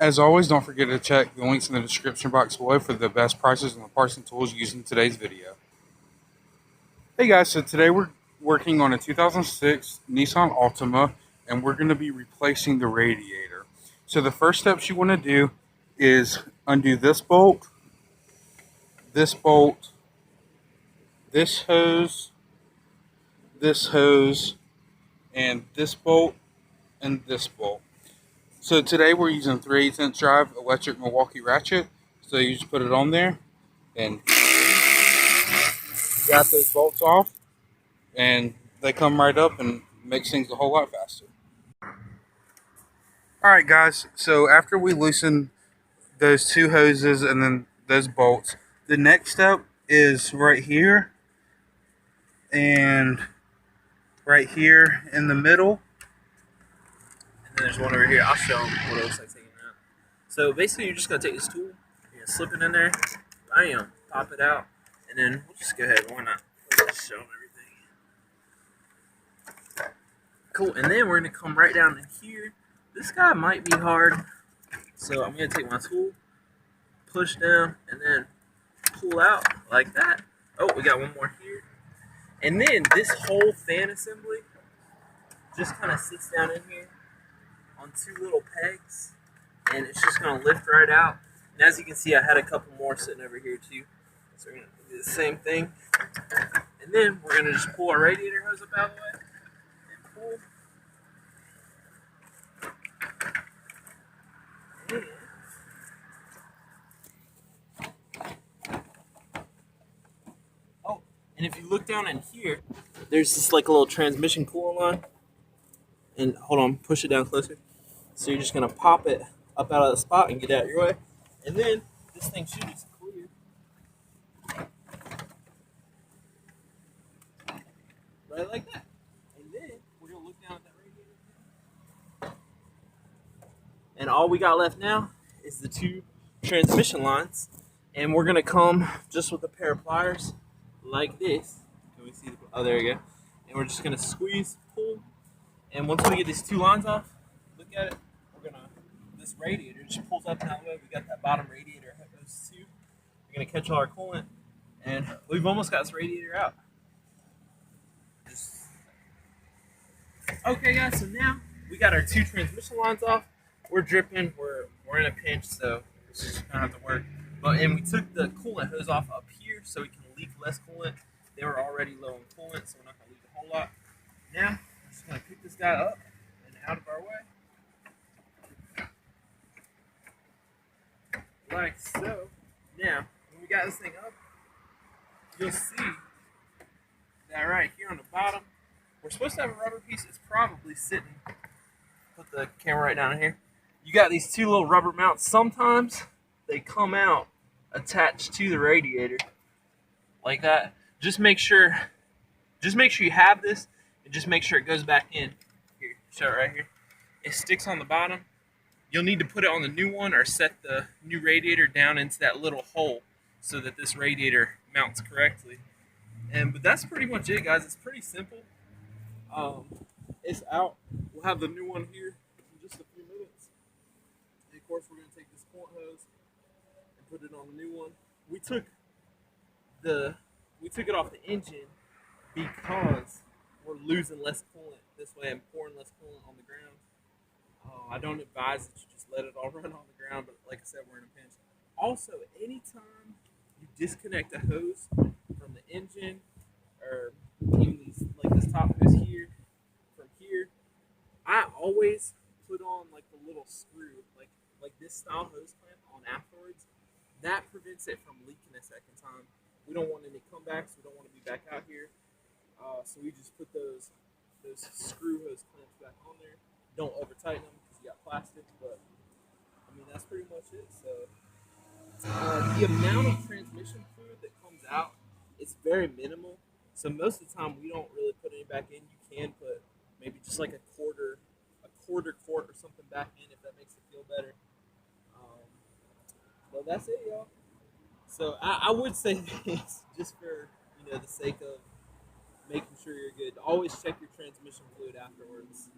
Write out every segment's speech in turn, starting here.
As always, don't forget to check the links in the description box below for the best prices on the parts and tools used in today's video. Hey guys, so today we're working on a 2006 Nissan Altima, and we're going to be replacing the radiator. So the first steps you want to do is undo this bolt, this bolt, this hose, and this bolt, and this bolt. So today we're using 3/8" drive electric Milwaukee ratchet. So you just put it on there and got those bolts off, and they come right up and makes things a whole lot faster. Alright guys, so after we loosen those two hoses and then those bolts, the next step is right here and right here in the middle. And then there's one over here. I'll show them what it looks like taking it out. So basically you're just going to take this tool, you're going to slip it in there, bam, pop it out, and then we'll just go ahead, why not? Just show them everything. Cool, and then we're going to come right down in here. This guy might be hard, so I'm going to take my tool, push down, and then pull out like that. Oh, we got one more here. And then this whole fan assembly just kind of sits down in here on two little pegs, and it's just going to lift right out. And as you can see, I had a couple more sitting over here too. So we're going to do the same thing. And then we're going to just pull our radiator hose up out of the way and pull. Oh, and if you look down in here, there's this like a little transmission coolant line. And hold on, push it down closer. So you're just gonna pop it up out of the spot and get out of your way. And then this thing should just clear. Right like that. And then we're gonna look down at that radiator. And all we got left now is the two transmission lines. And we're gonna come just with a pair of pliers like this. Can we see the, oh, there you go. And we're just gonna squeeze, pull. And once we get these two lines off, look at it, this radiator just pulls up and out of the way. We got that bottom radiator hose too. We're gonna catch all our coolant, and we've almost got this radiator out. Okay guys, so now we got our two transmission lines off. We're dripping, we're in a pinch, so it's just gonna have to work. And we took the coolant hose off up here so we can leak less coolant. They were already low in coolant, so we're not gonna leak a whole lot. Now, we're just gonna pick this guy up and out of our way. Like so. Now, when we got this thing up, you'll see that right here on the bottom, we're supposed to have a rubber piece. It's probably sitting. Put the camera right down here. You got these two little rubber mounts. Sometimes they come out attached to the radiator like that. Just make sure you have this, and just make sure it goes back in. Here, show it right here. It sticks on the bottom. You'll need to put it on the new one or set the new radiator down into that little hole so that this radiator mounts correctly. But that's pretty much it, guys. It's pretty simple. It's out. We'll have the new one here in just a few minutes. And of course, we're going to take this coolant hose and put it on the new one. We took it off the engine because we're losing less coolant this way and pouring less coolant on the ground. I don't advise that you just let it all run on the ground, but like I said, we're in a pinch. Also, anytime you disconnect a hose from the engine, or even these, like this top hose here, from here, I always put on like the little screw, like this style hose clamp on afterwards. That prevents it from leaking a second time. We don't want any comebacks. We don't want to be back out here. So we just put those screw hose clamps back on there. Don't over tighten them because you got plastic, but I mean that's pretty much it. So the amount of transmission fluid that comes out is very minimal. So most of the time we don't really put any back in. You can put maybe just like a quarter quart or something back in if that makes it feel better. But that's it, y'all. So I would say this just for the sake of making sure you're good. Always check your transmission fluid afterwards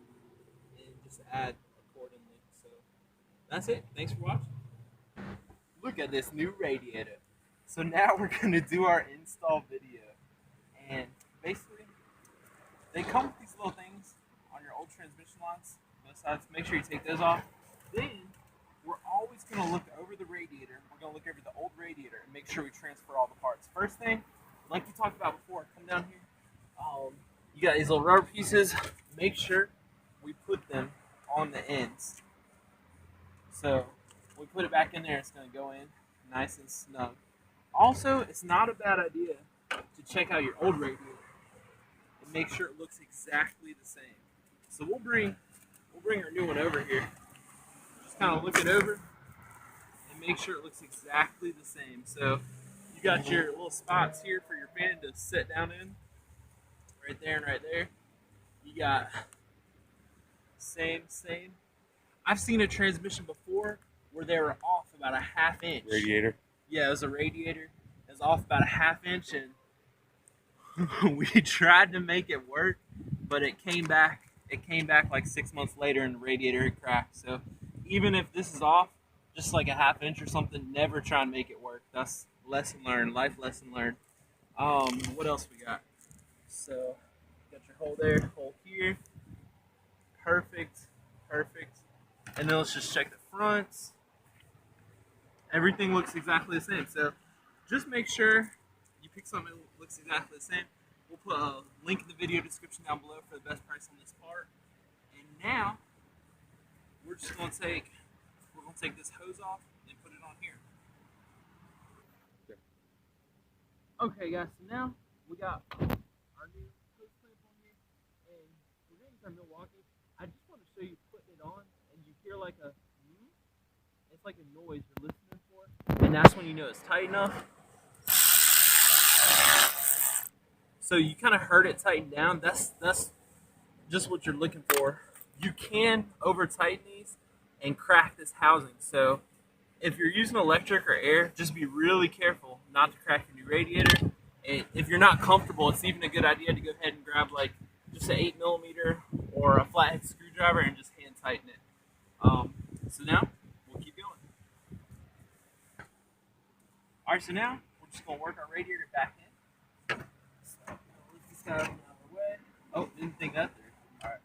and just add accordingly. So That's it. Thanks for watching. Look at this new radiator. So now we're going to do our install video. And basically, they come with these little things on your old transmission lines, both sides. Make sure you take those off. Then, we're always going to look over the radiator. We're going to look over the old radiator and make sure we transfer all the parts. First thing, like we talked about before, come down here. You got these little rubber pieces. Make sure we put them on the ends. So, we put it back in there, it's going to go in nice and snug. Also, it's not a bad idea to check out your old radiator and make sure it looks exactly the same. So we'll bring our new one over here. Just kind of look it over and make sure it looks exactly the same. So you got your little spots here for your fan to sit down in, right there and right there. You got same. I've seen a transmission before where they were off about a ½ inch. Radiator. Yeah, it was a radiator. It was off about a ½ inch, and we tried to make it work, but it came back. It came back like 6 months later, and the radiator had cracked. So even if this is off, just like a ½ inch or something, never try and make it work. That's lesson learned, life lesson learned. What else we got? So got your hole there, hole here. Perfect. And then let's just check the fronts. Everything looks exactly the same. So just make sure you pick something that looks exactly the same. We'll put a link in the video description down below for the best price on this part. And now we're just going to take this hose off and put it on here. Okay guys, so now we got our new hose clamp on here, and we're getting from Milwaukee. I just want to show you putting it on, and you hear like a it's like a noise you're listening for, and that's when you know it's tight enough. So you kind of heard it tighten down. That's just what you're looking for. You can over tighten these and crack this housing. So if you're using electric or air, just be really careful not to crack your new radiator. And if you're not comfortable, it's even a good idea to go ahead and grab like just an 8mm or a flathead screwdriver and just hand tighten it. So now we'll keep going. All right, so now we're just gonna work our radiator back in. So lift this guy up out of the way. Oh, didn't think that through. All right,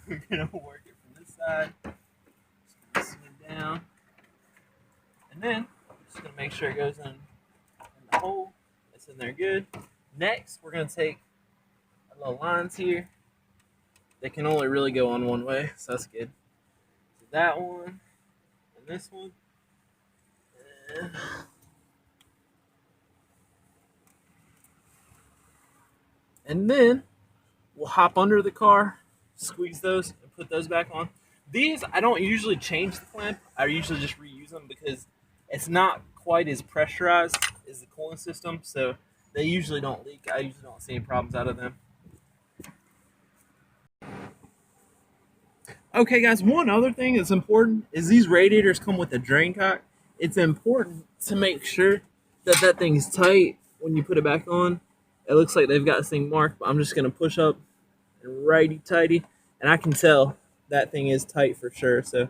we're gonna work it from this side. Just gonna swing down, and then we're just gonna make sure it goes in the hole. It's in there good. Next, we're gonna take our little lines here. They can only really go on one way, so that's good. So that one and this one. And then we'll hop under the car, squeeze those, and put those back on. These, I don't usually change the clamp. I usually just reuse them because it's not quite as pressurized as the cooling system, so they usually don't leak. I usually don't see any problems out of them. Okay, guys, one other thing that's important is these radiators come with a drain cock. It's important to make sure that that thing's tight when you put it back on. It looks like they've got this thing marked, but I'm just going to push up and righty-tighty, and I can tell that thing is tight for sure. So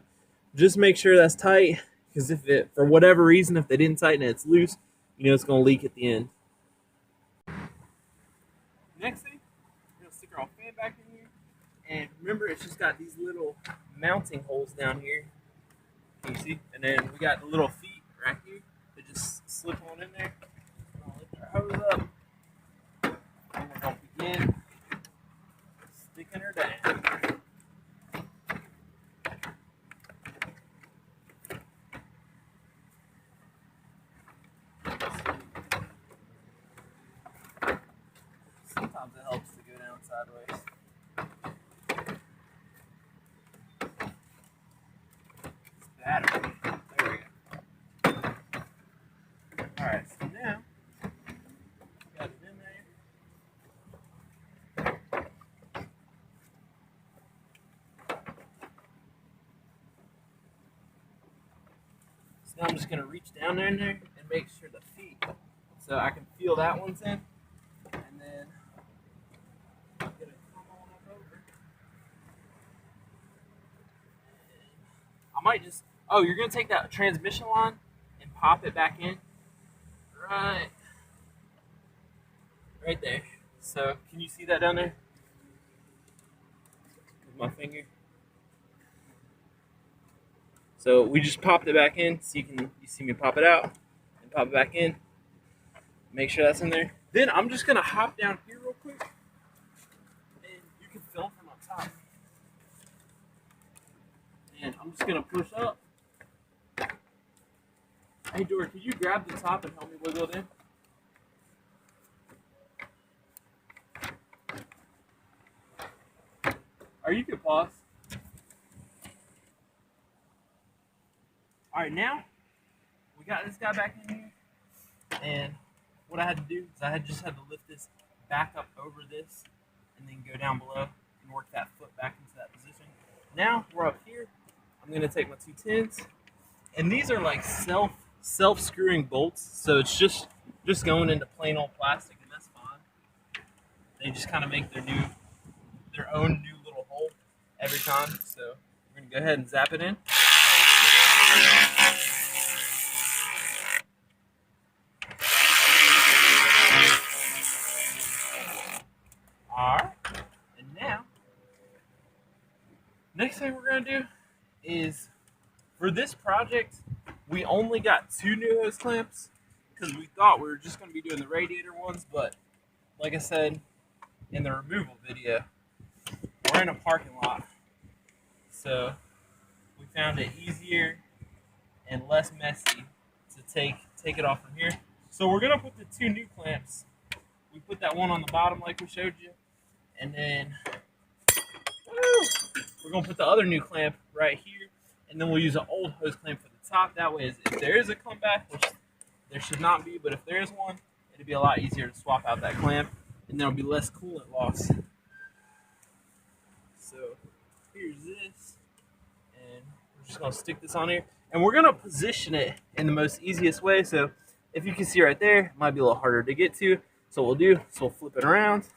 just make sure that's tight, because if it, for whatever reason, if they didn't tighten it, it's loose, you know it's going to leak at the end. Next thing, we're going to stick our old fan back in here, and remember it's just got these little mounting holes down here. Can you see? And then we got the little feet right here that just slip on in there. I'll lift our hose up. And we're going to begin sticking her down. Sometimes it helps to go down sideways. It's battery. There we go. Alright, so now got it in there. So now I'm just going to reach down there and make sure the feet, so I can feel that one's in, and then I'm going to come on up over. I might just Oh, you're gonna take that transmission line and pop it back in. Right, right there. So, can you see that down there? With my finger. So we just popped it back in, so you see me pop it out and pop it back in. Make sure that's in there. Then I'm just gonna hop down here real quick, and you can film from up top. And I'm just gonna push up. Hey, Dory, could you grab the top and help me wiggle it in? Or you can pause. All right, now we got this guy back in here, and what I had to do is just had to lift this back up over this, and then go down below and work that foot back into that position. Now we're up here. I'm gonna take my 210s, and these are like self screwing bolts, so it's just going into plain old plastic, and that's fine. They just kind of make their own new little hole every time. So we're gonna go ahead and zap it in. All right, and now next thing we're gonna do is, for this project, we only got 2 new hose clamps because we thought we were just going to be doing the radiator ones, but like I said in the removal video, we're in a parking lot, so we found it easier and less messy to take it off from here. So we're going to put the 2 new clamps. We put that one on the bottom like we showed you, and then we're going to put the other new clamp right here, and then we'll use an old hose clamp for the top. That way, if there is a comeback, which there should not be, but if there is one, it'll be a lot easier to swap out that clamp, and there'll be less coolant loss. So here's this, and we're just going to stick this on here, and we're going to position it in the most easiest way. So if you can see right there, it might be a little harder to get to. So what we'll do is we'll flip it around,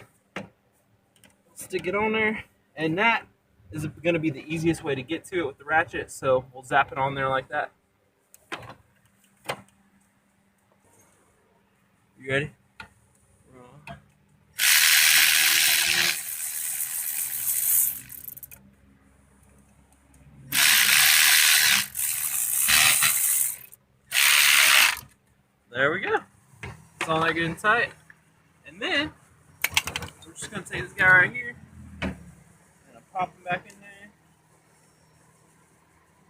stick it on there, and that is going to be the easiest way to get to it with the ratchet. So we'll zap it on there like that. You ready? There we go. It's all that good and tight. And then we're just going to take this guy right here and I'll pop him back in there.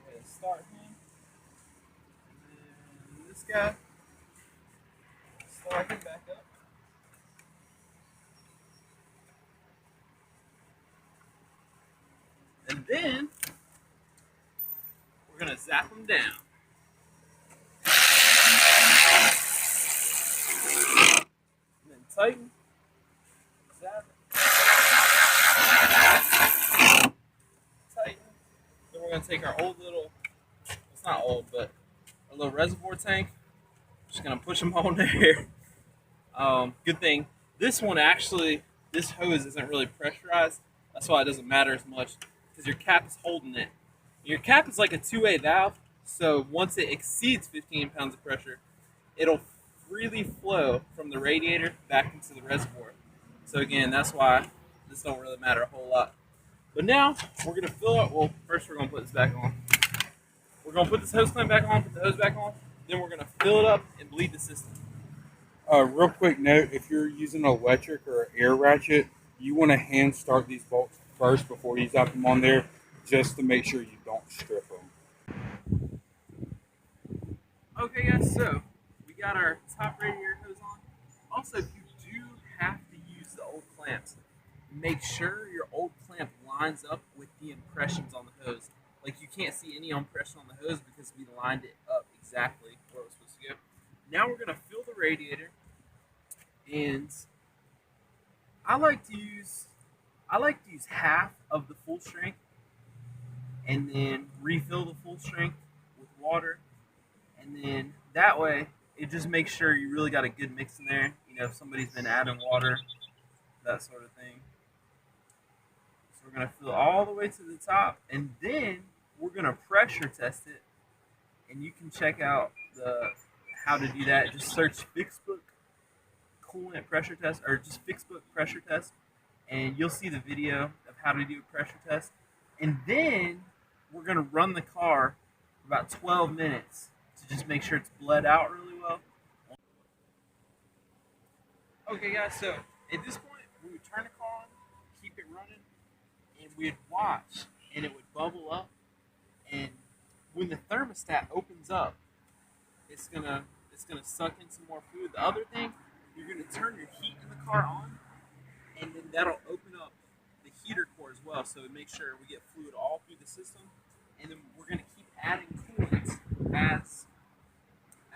Go ahead and start him. And then this guy, start him back up. And then we're going to zap him down. And then tighten. Zap it. Tighten. Then we're going to take our old little, it's not old, but our little reservoir tank. Just going to push them on there. Good thing. This one actually, this hose isn't really pressurized. That's why it doesn't matter as much, because your cap is holding it. Your cap is like a two-way valve, so once it exceeds 15 pounds of pressure, it'll freely flow from the radiator back into the reservoir. So again, that's why this don't really matter a whole lot. But now we're gonna fill up. Well, first we're gonna put this back on. We're gonna put this hose clamp back on, put the hose back on. Then we're gonna fill it up and bleed the system. Real quick note: if you're using an electric or an air ratchet, you want to hand start these bolts first before you zap them on there, just to make sure you don't strip them. Okay, guys. So we got our top radiator hose on. Also, if you do have to use the old clamps, make sure your old clamp lines up with the impressions on the hose. Like, you can't see any impression on the hose because we lined it up exactly where it was supposed to go. Now we're gonna fill the radiator, and I like to use half of the full strength, and then refill the full strength with water, and then that way it just makes sure you really got a good mix in there. You know, if somebody's been adding water, that sort of thing. So we're gonna fill all the way to the top, and then we're gonna pressure test it and you can check out the how to do that. Just search Fixbook coolant pressure test, or just Fixbook pressure test, and you'll see the video of how to do a pressure test. And then we're gonna run the car for about 12 minutes to just make sure it's bled out really well. Okay, guys. So at this point, we would turn the car on, keep it running, and we'd watch, and it would bubble up. And when the thermostat opens up, it's gonna suck in some more fluid. The other thing, you're gonna turn your heat in the car on, and then that'll open up the heater core as well. So it makes sure we get fluid all through the system, and then we're gonna keep adding coolant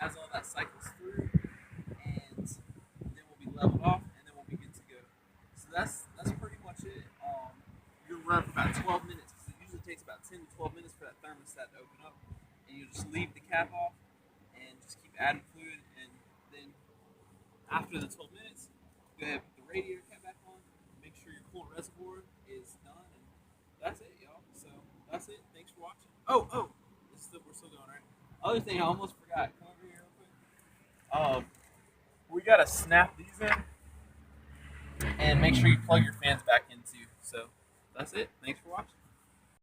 as all that cycles through, and then we'll be leveled off, and then we'll be good to go. So that's pretty much it. You'll run for about 12 minutes, because it usually takes about 10 to 12 minutes for that thermostat to open up, and you just leave the cap off and just keep adding fluid, and then after the 12 minutes, go ahead and put the radiator cap back on, make sure your coolant reservoir is done, and that's it, y'all. So that's it. Thanks for watching. We're still going, right? Other thing I almost forgot. Come over here real quick. We gotta snap these in, and make sure you plug your fans back in too. So that's it. Thanks for watching.